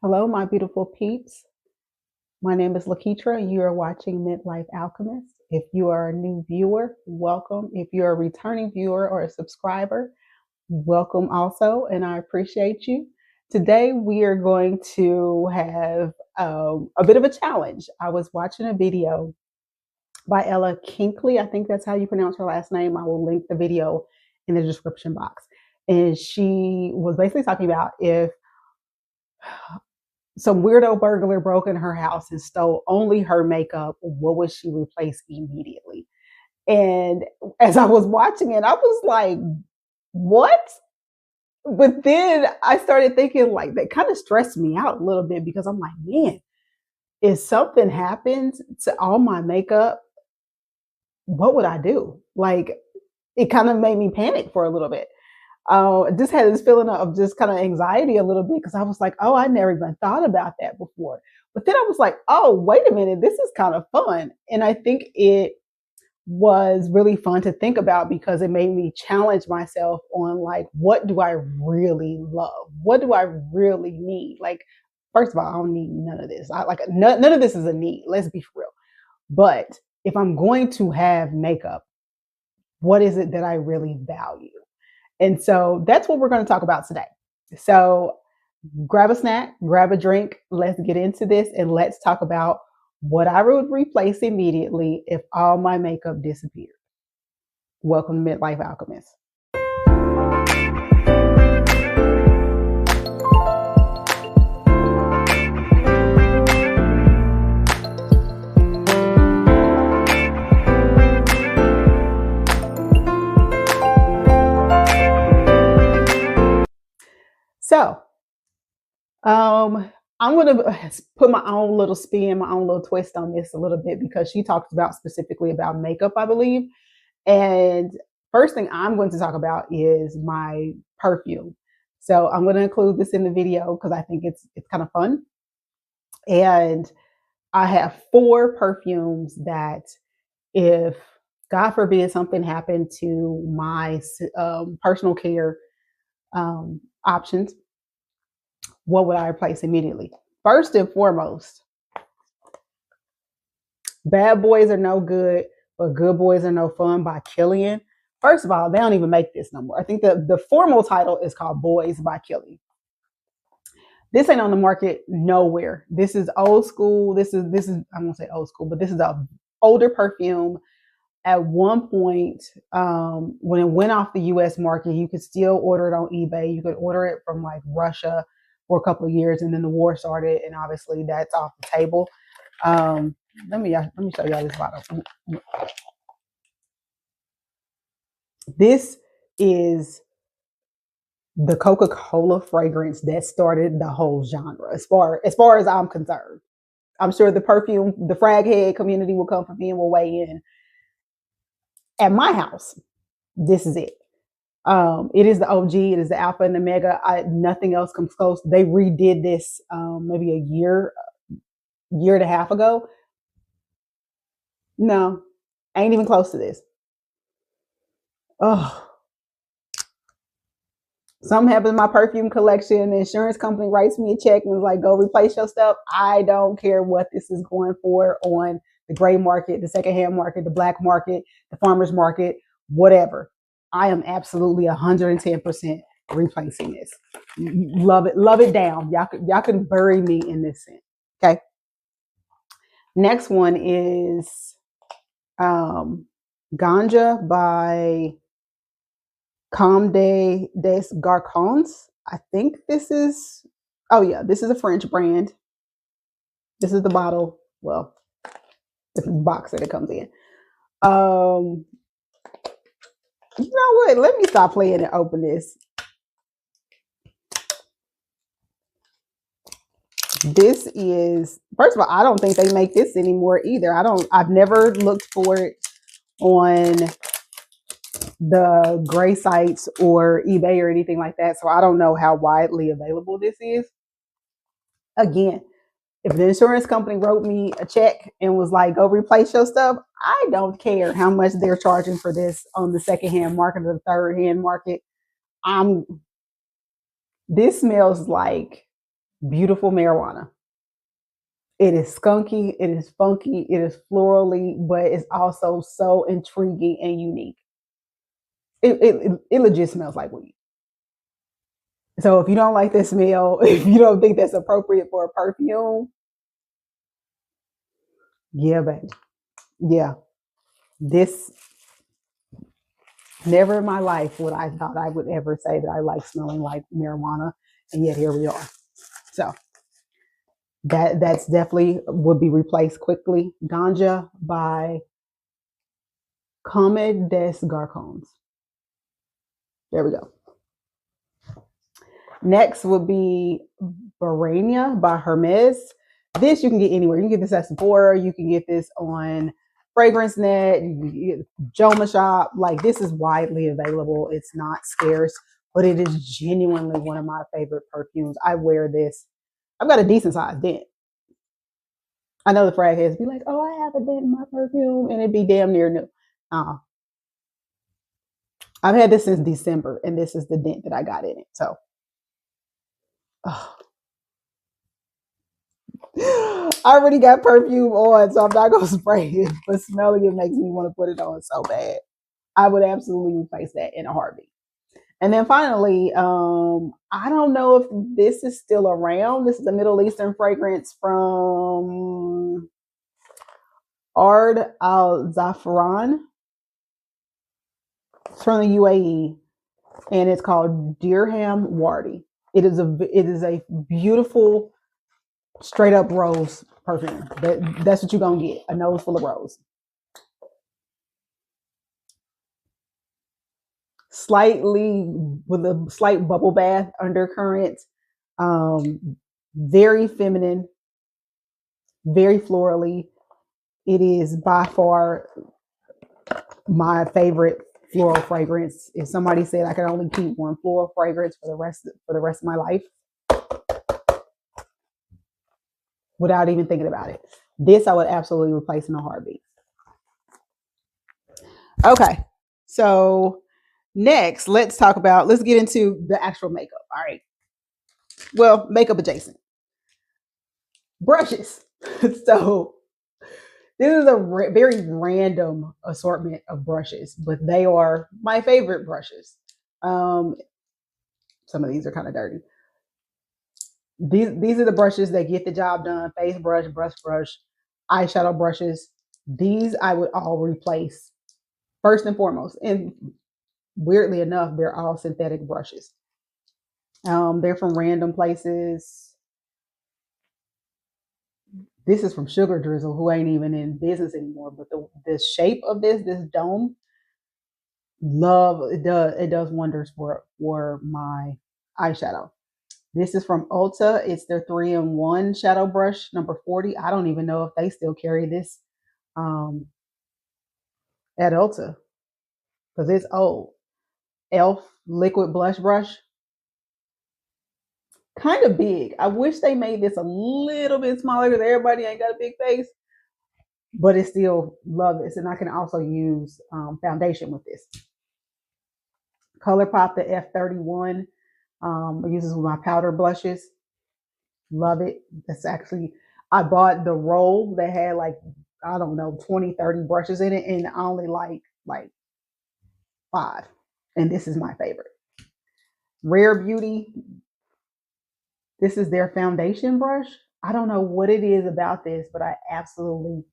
Hello, my beautiful peeps. My name is Lakitra. You are watching Midlife Alchemist. If you are a new viewer, welcome. If you're a returning viewer or a subscriber, welcome also, and I appreciate you. Today, we are going to have a bit of a challenge. I was watching a video by Ella Kinkley. I think that's how you pronounce her last name. I will link the video in the description box. And she was basically talking about if some weirdo burglar broke in her house and stole only her makeup, what would she replace immediately? And as I was watching it, I was like, what? But then I started thinking, like, that kind of stressed me out a little bit because I'm like, man, if something happens to all my makeup, what would I do? Like, it kind of made me panic for a little bit. Just had this feeling of just kind of anxiety a little bit because I was like, oh, I never even thought about that before. But then I was like, oh, wait a minute, this is kind of fun. And I think it was really fun to think about because it made me challenge myself on like, what do I really love? What do I really need? Like, first of all, I don't need none of this. I like none of this is a need. Let's be for real. But if I'm going to have makeup, what is it that I really value? And so that's what we're going to talk about today. So grab a snack, grab a drink. Let's get into this and let's talk about what I would replace immediately if all my makeup disappeared. Welcome to Midlife Alchemist. So, I'm going to put my own little spin, my own little twist on this a little bit because she talks about specifically about makeup, I believe. And first thing I'm going to talk about is my perfume. So I'm going to include this in the video because I think it's kind of fun. And I have four perfumes that if God forbid something happened to my personal care options, what would I replace immediately? First and foremost, Bad Boys Are No Good, but Good Boys Are No Fun by Killian. First of all, they don't even make this no more. I think the formal title is called Boys by Killian. This ain't on the market nowhere. This is old school. This is I'm gonna say old school, but this is a older perfume. At one point, when it went off the U.S. market, you could still order it on eBay. You could order it from like Russia for a couple of years, and then the war started, and obviously that's off the table. Let me show y'all this bottle. This is the Coca-Cola fragrance that started the whole genre, as far as I'm concerned. I'm sure the frag head community will come for me and will weigh in. At my house, this is it. It is the OG. It is the Alpha and the Omega. Nothing else comes close. They redid this maybe a year and a half ago. No, ain't even close to this. Oh, something happens in my perfume collection. The insurance company writes me a check and is like, go replace your stuff. I don't care what this is going for on the gray market, the secondhand market, the black market, the farmer's market, whatever. I am absolutely 110% replacing this. Love it down. Y'all can bury me in this scent. Okay. Next one is Ganja by Comme des Garcons. I think this is, oh yeah, this is a French brand. This is the bottle. Well, the box that it comes in. You know what? Let me stop playing and open this. This is, first of all, I don't think they make this anymore either. I've never looked for it on the gray sites or eBay or anything like that. So I don't know how widely available this is. Again, if the insurance company wrote me a check and was like, go replace your stuff, I don't care how much they're charging for this on the secondhand market or the third hand market. This smells like Beautiful marijuana. It is skunky, it is funky, it is florally, but it's also so intriguing and unique. It legit smells like weed. So if you don't like this smell, if you don't think that's appropriate for a perfume, yeah, baby. Yeah. This never in my life would I thought I would ever say that I like smelling like marijuana. And yet here we are. So that's definitely would be replaced quickly. Ganja by Comme des Garcons. There we go. Next would be Barania by Hermes. This you can get anywhere. You can get this at Sephora. You can get this on Fragrance Net. You can get Joma Shop. Like this is widely available. It's not scarce, but it is genuinely one of my favorite perfumes. I wear this. I've got a decent sized dent. I know the frag heads be like, "Oh, I have a dent in my perfume," and it'd be damn near new. I've had this since December, and this is the dent that I got in it. So, oh, I already got perfume on, so I'm not gonna spray it. But smelling it makes me want to put it on so bad. I would absolutely replace that in a heartbeat. And then finally, I don't know if this is still around. This is a Middle Eastern fragrance from Ard Al Zafran. It's from the UAE, and it's called Dirham Wardi. It is a beautiful straight up rose perfume. That's what you're gonna get, a nose full of rose. Slightly with a slight bubble bath undercurrent. Very feminine, very florally. It is by far my favorite floral fragrance. If somebody said I could only keep one floral fragrance for the rest of my life, without even thinking about it, this I would absolutely replace in a heartbeat. Okay, so next, let's get into the actual makeup. All right. Well, makeup adjacent. Brushes. So this is a very random assortment of brushes, but they are my favorite brushes. Um, some of these are kind of dirty. These are the brushes that get the job done. Face brush, brush, eyeshadow brushes. These I would all replace first and foremost. And weirdly enough, they're all synthetic brushes. They're from random places. This is from Sugar Drizzle, who ain't even in business anymore. But the shape of this dome, love it does wonders for my eyeshadow. This is from Ulta. It's their 3-in-1 shadow brush number 40. I don't even know if they still carry this um, at Ulta because it's old. Elf liquid blush brush, kind of big. I wish they made this a little bit smaller because everybody ain't got a big face, but it still love this. And I can also use foundation with this. ColourPop the F31. I use this with my powder blushes. Love it. That's actually, I bought the roll that had like, I don't know, 20, 30 brushes in it, and I only like 5. And this is my favorite. Rare Beauty. This is their foundation brush. I don't know what it is about this, but I absolutely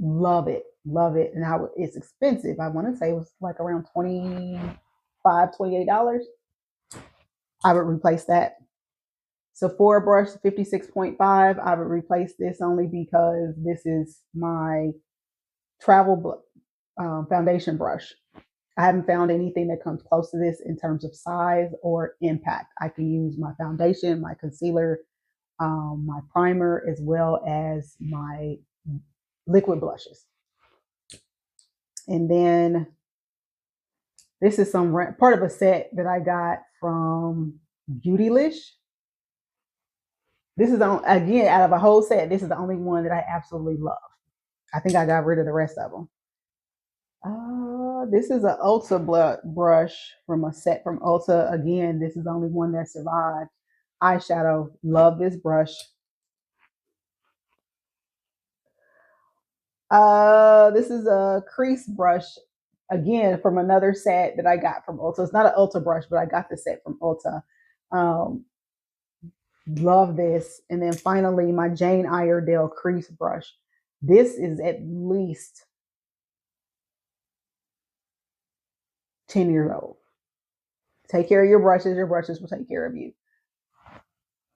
love it. Love it. And it's expensive. I want to say it was like around $28. I would replace that. Sephora brush 56.5. I would replace this only because this is my travel foundation brush. I haven't found anything that comes close to this in terms of size or impact. I can use my foundation, my concealer, my primer, as well as my liquid blushes. And then this is some part of a set that I got from Beautylish. This is again, out of a whole set, this is the only one that I absolutely love. I think I got rid of the rest of them. This is an Ulta brush from a set from Ulta. Again, this is the only one that survived. eyeshadow. Love this brush. This is a crease brush, again, from another set that I got from Ulta. It's not an Ulta brush, but I got the set from Ulta. Um, Love this. And then finally, my Jane Iredale crease brush. This is at least 10 years old. Take care of your brushes will take care of you.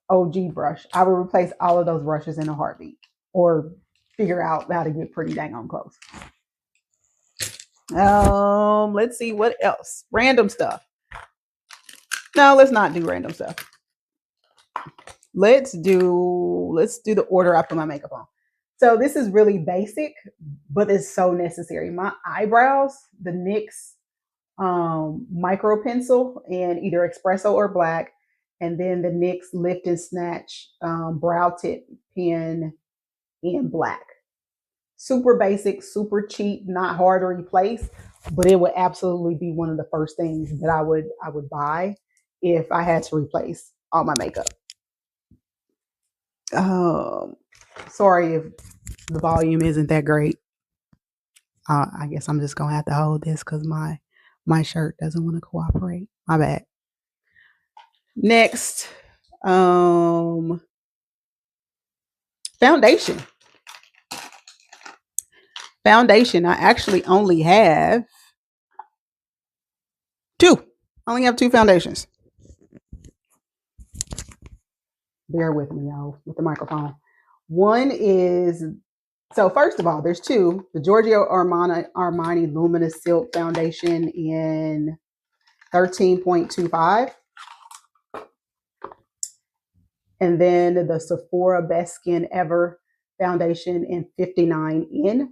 OG brush. I would replace all of those brushes in a heartbeat, or figure out how to get pretty dang on close. Let's see what else. Random stuff. No, let's not do random stuff. Let's do the order I put my makeup on. So this is really basic, but it's so necessary. My eyebrows, the NYX micro pencil in either espresso or black, and then the NYX lift and snatch brow tip pen in black. Super basic, super cheap, not hard to replace, but it would absolutely be one of the first things that I would buy if I had to replace all my makeup. Sorry if the volume isn't that great. I guess I'm just gonna have to hold this because my shirt doesn't want to cooperate. My bad. Next, foundation. Foundation. I actually only have two. I only have two foundations. Bear with me, y'all, with the microphone. One is, so first of all, there's two. The Giorgio Armani Luminous Silk Foundation in 13.25. And then the Sephora Best Skin Ever Foundation in 59N.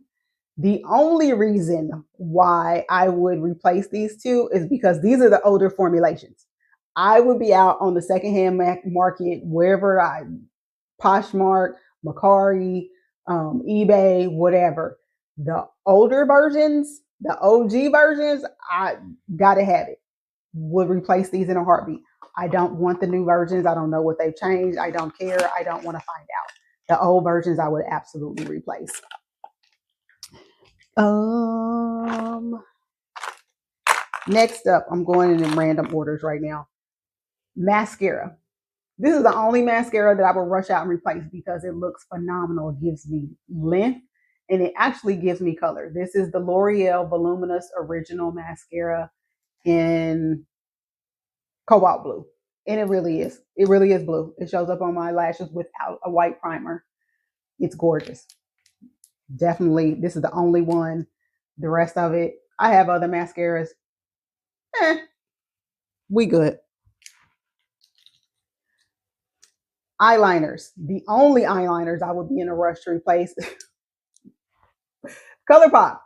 The only reason why I would replace these two is because these are the older formulations. I would be out on the secondhand market, wherever Poshmark, Mercari, eBay, whatever. The older versions, the OG versions, I gotta have it. Would replace these in a heartbeat. I don't want the new versions. I don't know what they've changed. I don't care. I don't want to find out. The old versions I would absolutely replace. Next up, I'm going in random orders right now. Mascara. This is the only mascara that I will rush out and replace because it looks phenomenal. It gives me length and it actually gives me color. This is the L'Oreal Voluminous Original Mascara in cobalt blue. And it really is. It really is blue. It shows up on my lashes without a white primer. It's gorgeous. Definitely, this is the only one. The rest of it, I have other mascaras. We good. Eyeliners. The only eyeliners I would be in a rush to replace. ColourPop.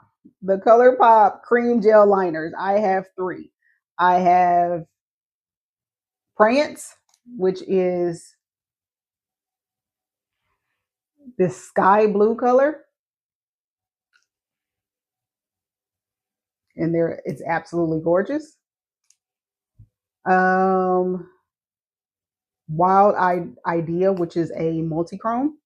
The ColourPop cream gel liners. I have three. I have Prance, which is this sky blue color. And it's absolutely gorgeous. Wild Idea, which is a multi-chrome.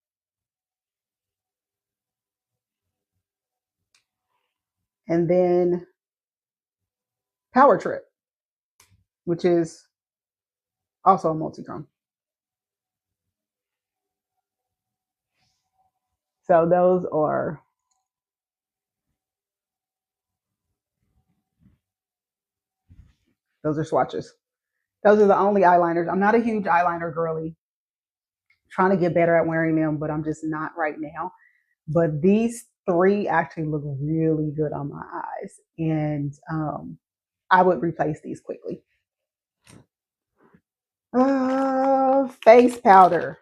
And then Power Trip, which is also a multi-chrome. So those are swatches. Those are the only eyeliners. I'm not a huge eyeliner girly. Trying to get better at wearing them, but I'm just not right now. But these three actually look really good on my eyes. And I would replace these quickly. Face powder.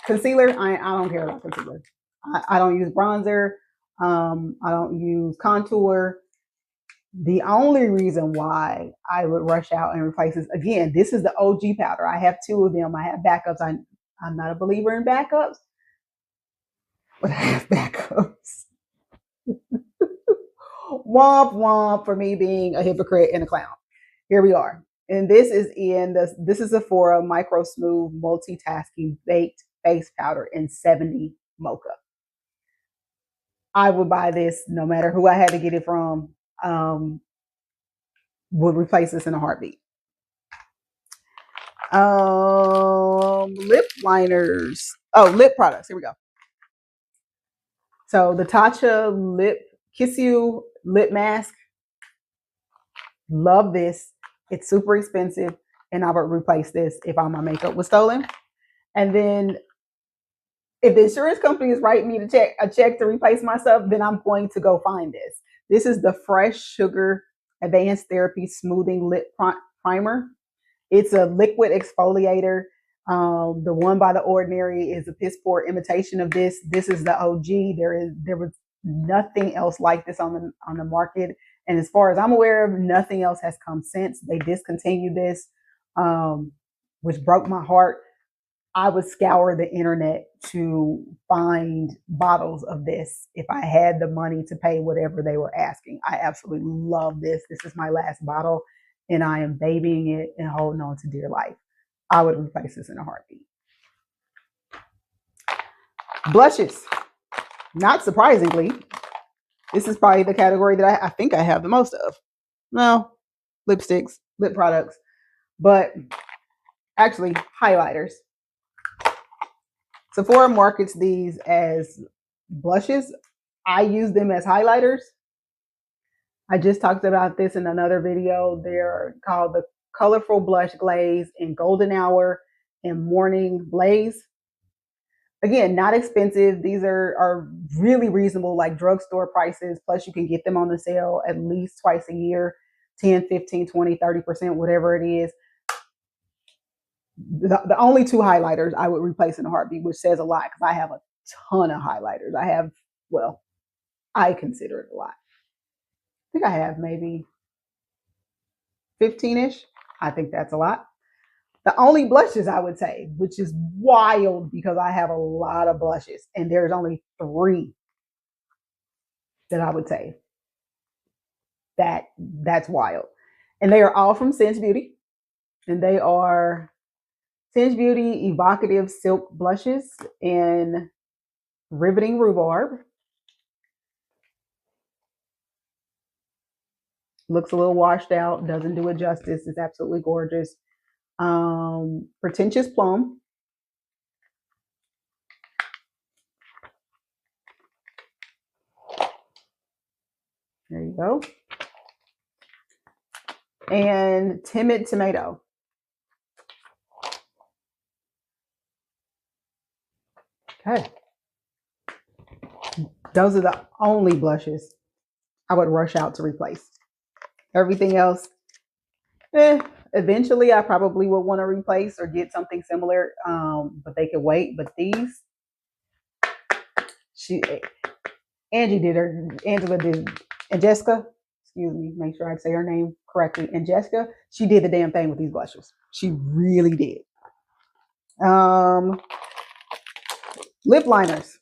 Concealer, I don't care about concealer. I don't use bronzer. I don't use contour. The only reason why I would rush out and replace this, again, this is the OG powder. I have two of them. I have backups. I'm not a believer in backups, but I have backups. Womp womp for me being a hypocrite and a clown. Here we are. And this is this is Sephora Micro Smooth Multitasking Baked Face Powder in 70 Mocha. I would buy this no matter who I had to get it from. Would replace this in a heartbeat. Lip liners. Oh, lip products. Here we go. So the Tatcha Lip Kiss You Lip Mask. Love this. It's super expensive, and I would replace this if all my makeup was stolen. And then if the insurance company is writing me a check to replace my stuff, then I'm going to go find this. This is the Fresh Sugar Advanced Therapy Smoothing Lip Primer. It's a liquid exfoliator. The one by The Ordinary is a piss poor imitation of this. This is the OG. There was nothing else like this on the market, and as far as I'm aware of, nothing else has come since. They discontinued this, which broke my heart. I would scour the internet to find bottles of this if I had the money to pay whatever they were asking. I absolutely love this. This is my last bottle, and I am babying it and holding on to dear life. I would replace this in a heartbeat. Blushes. Not surprisingly, this is probably the category that I think I have the most of. No, lipsticks, lip products, but actually highlighters. Sephora markets these as blushes. I use them as highlighters. I just talked about this in another video. They're called the Colorful Blush Glaze and Golden Hour and Morning Blaze. Again, not expensive. These are really reasonable, like drugstore prices. Plus, you can get them on the sale at least twice a year, 10, 15, 20, 30%, whatever it is. The only two highlighters I would replace in a heartbeat, which says a lot because I have a ton of highlighters. I consider it a lot. I think I have maybe 15-ish. I think that's a lot. The only blushes I would say, which is wild because I have a lot of blushes, and there's only 3 that I would say that's wild. And they are all from Singe Beauty, and they are Singe Beauty Evocative Silk Blushes in Riveting Rhubarb. Looks a little washed out, doesn't do it justice. It's absolutely gorgeous. Pretentious Plum. There you go. And Timid Tomato. Okay. Those are the only blushes I would rush out to replace. Everything else, eventually I probably would want to replace or get something similar, but they could wait. But these, Angela did, and Jessica, excuse me, make sure I say her name correctly. And Jessica, she did the damn thing with these blushes. She really did. Lip liners.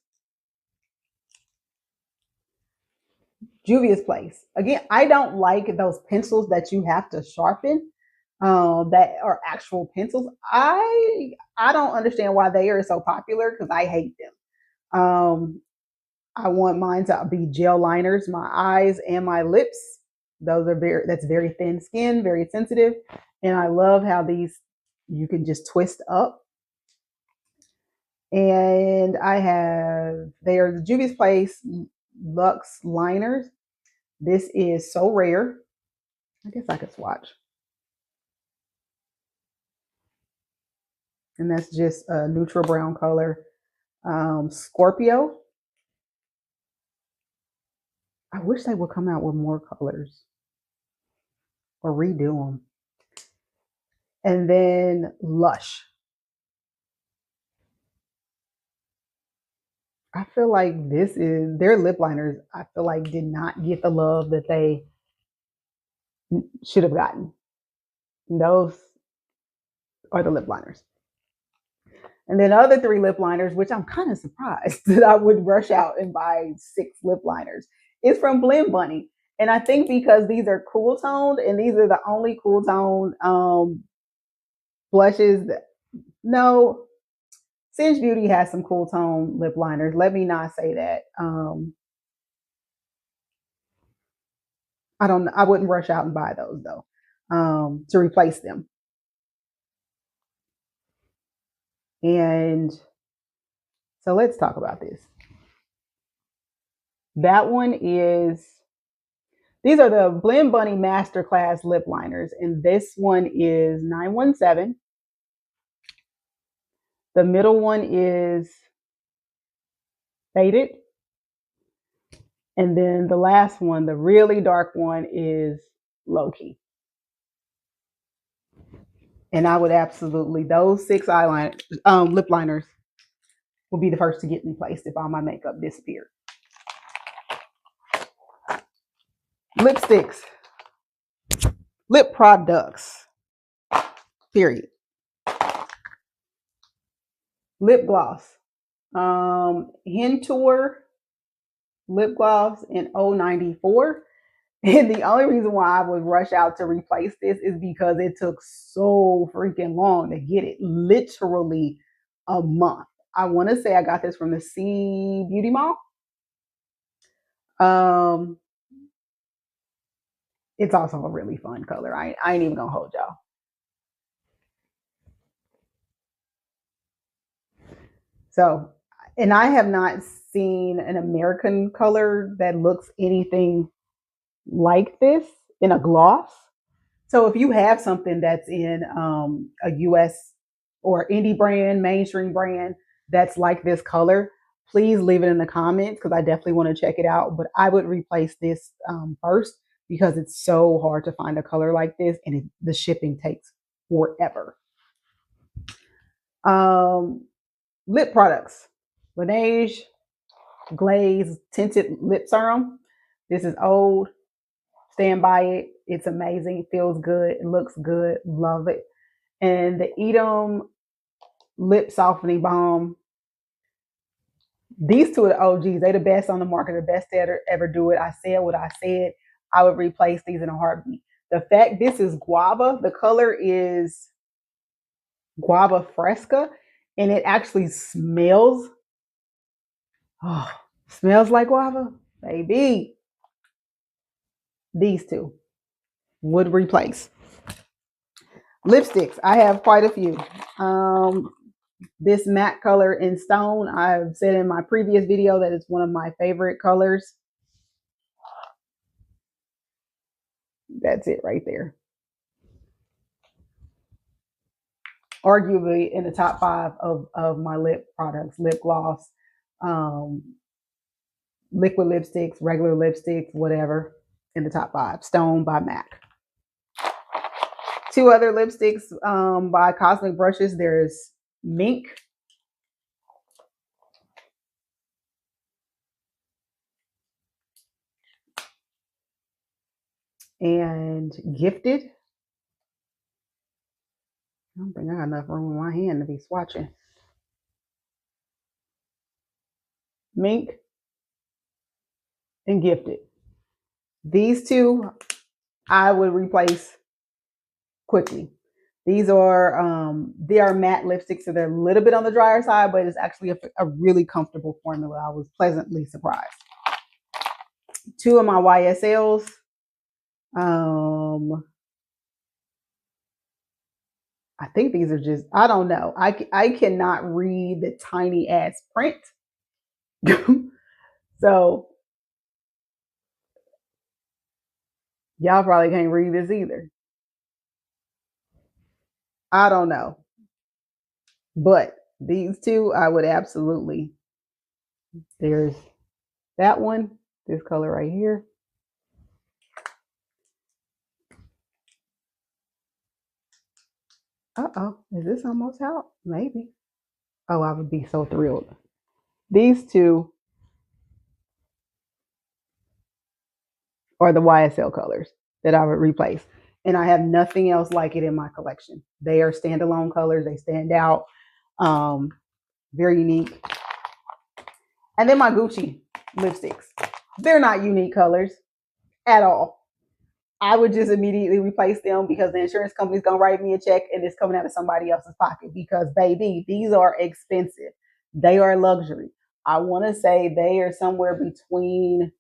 Juvia's Place. Again, I don't like those pencils that you have to sharpen, that are actual pencils. I don't understand why they are so popular because I hate them. I want mine to be gel liners, my eyes and my lips. That's very thin skin, very sensitive. And I love how these you can just twist up. And they are the Juvia's Place Luxe liners. This is So Rare. I guess I could swatch. And that's just a neutral brown color. Scorpio. I wish they would come out with more colors or redo them. And then Lush. I feel like their lip liners, I feel like did not get the love that they should have gotten. Those are the lip liners. And then other 3 lip liners, which I'm kind of surprised that I would rush out and buy 6 lip liners, is from Blend Bunny. And I think because these are cool toned and these are the only cool tone blushes that, no, Singe Beauty has some cool tone lip liners. Let me not say that. I wouldn't rush out and buy those though, to replace them. And so let's talk about this. That one is, these are the Blend Bunny Masterclass lip liners, and this one is 917. The middle one is Faded. And then the last one, the really dark one, is Low Key. And I would absolutely, those 6 lip liners will be the first to get replaced if all my makeup disappeared. Lipsticks, lip products, period. Lip gloss, Hentour lip gloss in 094. And the only reason why I would rush out to replace this is because it took so freaking long to get it, literally a month. I want to say I got this from the C Beauty Mall. It's also a really fun color. I ain't even gonna hold y'all. So, and I have not seen an American color that looks anything like this in a gloss. So if you have something that's in a US or indie brand, mainstream brand that's like this color, please leave it in the comments because I definitely want to check it out. But I would replace this first because it's so hard to find a color like this, and the shipping takes forever. Lip products, Laneige Glaze Tinted Lip Serum. This is old. Stand by it. It's amazing. It feels good. It looks good. Love it. And the Edam Lip Softening Balm. These two are the OGs. They're the best on the market, the best to ever do it. I said what I said. I would replace these in a heartbeat. The fact this is guava, the color is guava fresca, and it actually smells, smells like guava, baby. These two would replace. Lipsticks, I have quite a few. This matte color in Stone, I've said in my previous video that it's one of my favorite colors. That's it right there. Arguably in the top 5 of my lip products, lip gloss, liquid lipsticks, regular lipsticks, whatever, in the top 5. Stone by MAC. 2 other lipsticks by Cosmic Brushes. There's Mink. And Gifted. I don't think I got enough room in my hand to be swatching. Mink and Gifted. These 2 I would replace quickly. These are they are matte lipsticks, so they're a little bit on the drier side, but it's actually a really comfortable formula. I was pleasantly surprised. 2 of my YSLs. I think these are just, I don't know. I cannot read the tiny ass print. So y'all probably can't read this either. I don't know. But these 2, I would absolutely. There's that one, this color right here. Uh-oh, is this almost out? Maybe. Oh, I would be so thrilled. These 2 are the YSL colors that I would replace. And I have nothing else like it in my collection. They are standalone colors. They stand out. Very unique. And then my Gucci lipsticks. They're not unique colors. at all. I would just immediately replace them because the insurance company's gonna write me a check and it's coming out of somebody else's pocket because baby, these are expensive. They are luxury. I want to say they are somewhere between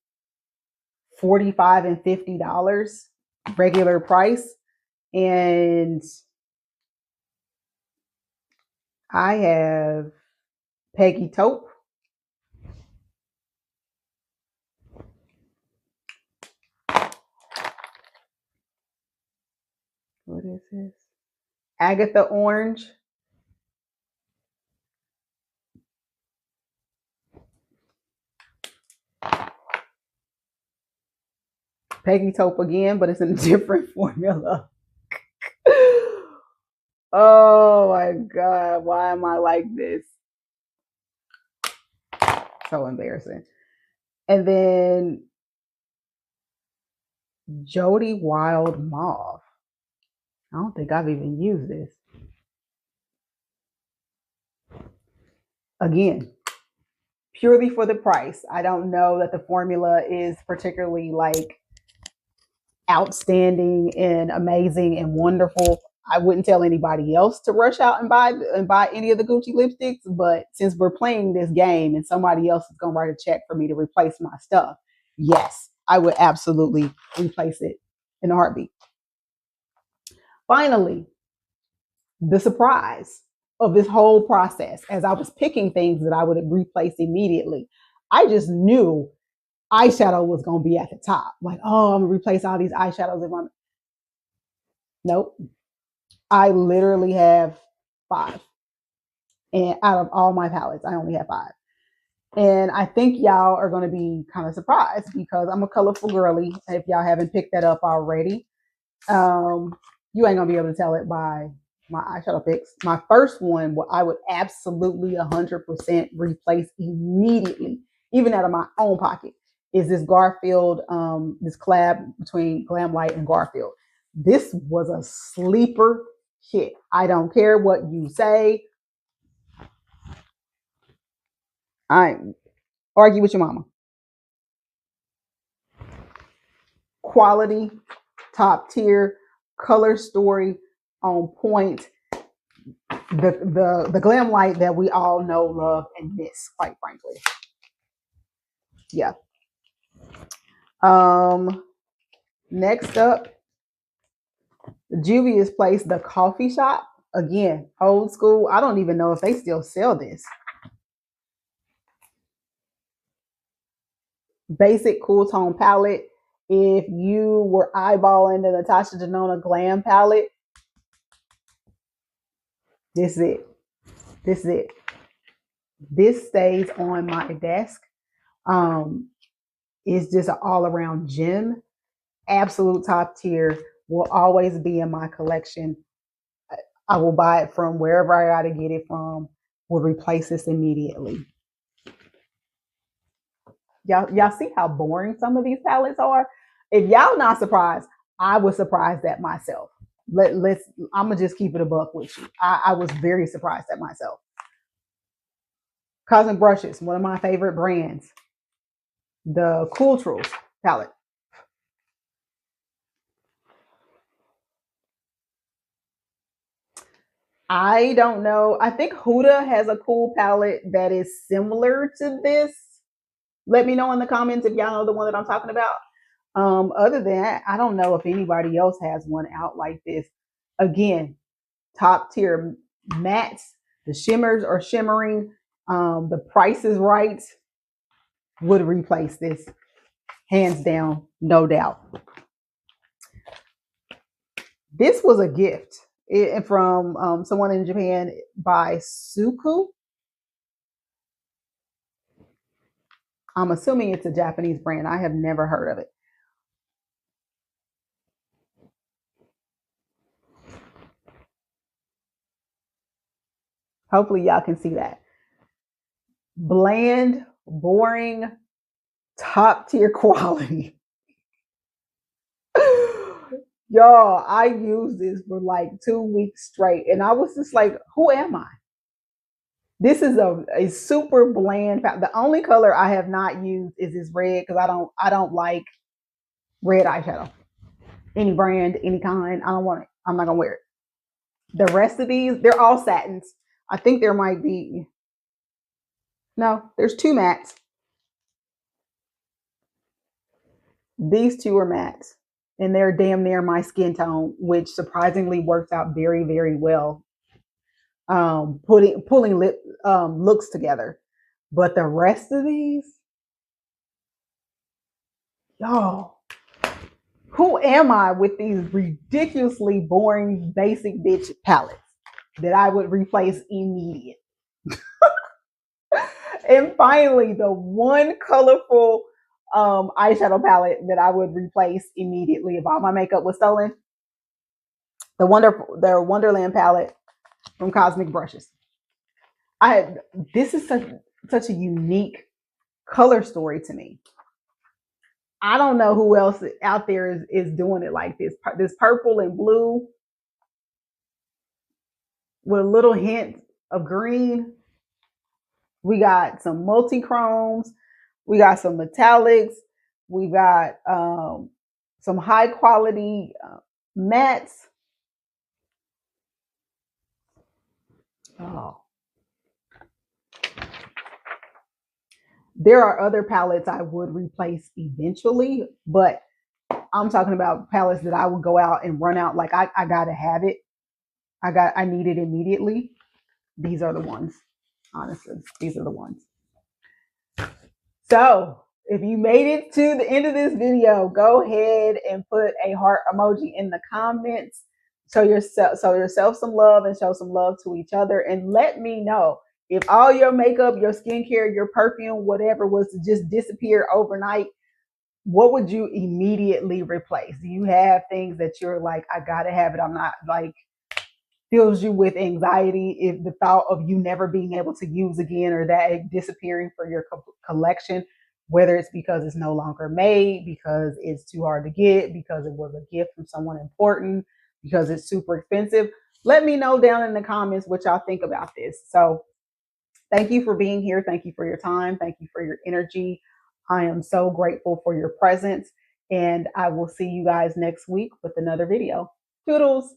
45 and $50 regular price. And I have Peggy Taupe. What is this? Agatha Orange. Peggy Taupe again, but it's in a different formula. Oh my God, why am I like this? So embarrassing. And then Jody Wild Mauve. I don't think I've even used this. Again, purely for the price. I don't know that the formula is particularly like outstanding and amazing and wonderful. I wouldn't tell anybody else to rush out and buy any of the Gucci lipsticks, but since we're playing this game and somebody else is gonna write a check for me to replace my stuff, yes, I would absolutely replace it in a heartbeat. Finally, the surprise of this whole process as I was picking things that I would replace immediately. I just knew eyeshadow was going to be at the top. Like, oh, I'm going to replace all these eyeshadows. Nope. I literally have 5. And out of all my palettes, I only have 5. And I think y'all are going to be kind of surprised because I'm a colorful girly. If y'all haven't picked that up already, you ain't going to be able to tell it by my eyeshadow picks. My first one, what I would absolutely 100% replace immediately, even out of my own pocket, is this Garfield, this collab between Glamlight and Garfield. This was a sleeper hit. I don't care what you say. I argue with your mama. Quality, top tier, color story on point. The glam light that we all know, love, and miss, quite frankly. Yeah. Next up, Juvia's Place, the coffee shop. Again, old school. I don't even know if they still sell this. Basic cool tone palette. If you were eyeballing the Natasha Denona Glam palette, this is it. This is it. This stays on my desk. It's just an all around gem. Absolute top tier. Will always be in my collection. I will buy it from wherever I got to get it from. Will replace this immediately. Y'all see how boring some of these palettes are? If y'all not surprised, I was surprised at myself. I'm gonna just keep it a buck with you. I was very surprised at myself. Cosmic Brushes, one of my favorite brands. The Cool Truth palette. I don't know. I think Huda has a cool palette that is similar to this. Let me know in the comments if y'all know the one that I'm talking about. Other than that, I don't know if anybody else has one out like this. Again, top tier mattes. The shimmers are shimmering. The price is right. Would replace this, hands down, no doubt. This was a gift from someone in Japan by Suku. I'm assuming it's a Japanese brand. I have never heard of it. Hopefully y'all can see that. Bland, boring, top tier quality. Y'all, I used this for like 2 weeks straight, and I was just like, who am I? This is a super bland. The only color I have not used is this red because I don't like red eyeshadow. Any brand, any kind. I don't want it. I'm not gonna wear it. The rest of these, they're all satins. I think there might be, no, there's two mattes. These two are mattes, and they're damn near my skin tone, which surprisingly works out very, very well. Pulling looks together. But the rest of these, y'all, who am I with these ridiculously boring basic bitch palettes that I would replace immediately? And finally, the one colorful eyeshadow palette that I would replace immediately if all my makeup was stolen, the Wonderland palette from Cosmic Brushes. This is such a unique color story to me. I don't know who else out there is doing it like this. This purple and blue with a little hint of green. We got some multi-chromes. We got some metallics. We got some high quality mattes. Oh. There are other palettes I would replace eventually, but I'm talking about palettes that I would go out and run out. Like I gotta have it. I need it immediately. These are the ones. Honestly, these are the ones. So if you made it to the end of this video, go ahead and put a heart emoji in the comments. Show yourself some love and show some love to each other. And let me know if all your makeup, your skincare, your perfume, whatever was to just disappear overnight, what would you immediately replace? Do you have things that you're like, I gotta have it? I'm not like, fills you with anxiety if the thought of you never being able to use again or that disappearing for your collection, whether it's because it's no longer made, because it's too hard to get, because it was a gift from someone important, because it's super expensive. Let me know down in the comments what y'all think about this. So thank you for being here. Thank you for your time. Thank you for your energy. I am so grateful for your presence, and I will see you guys next week with another video. Toodles.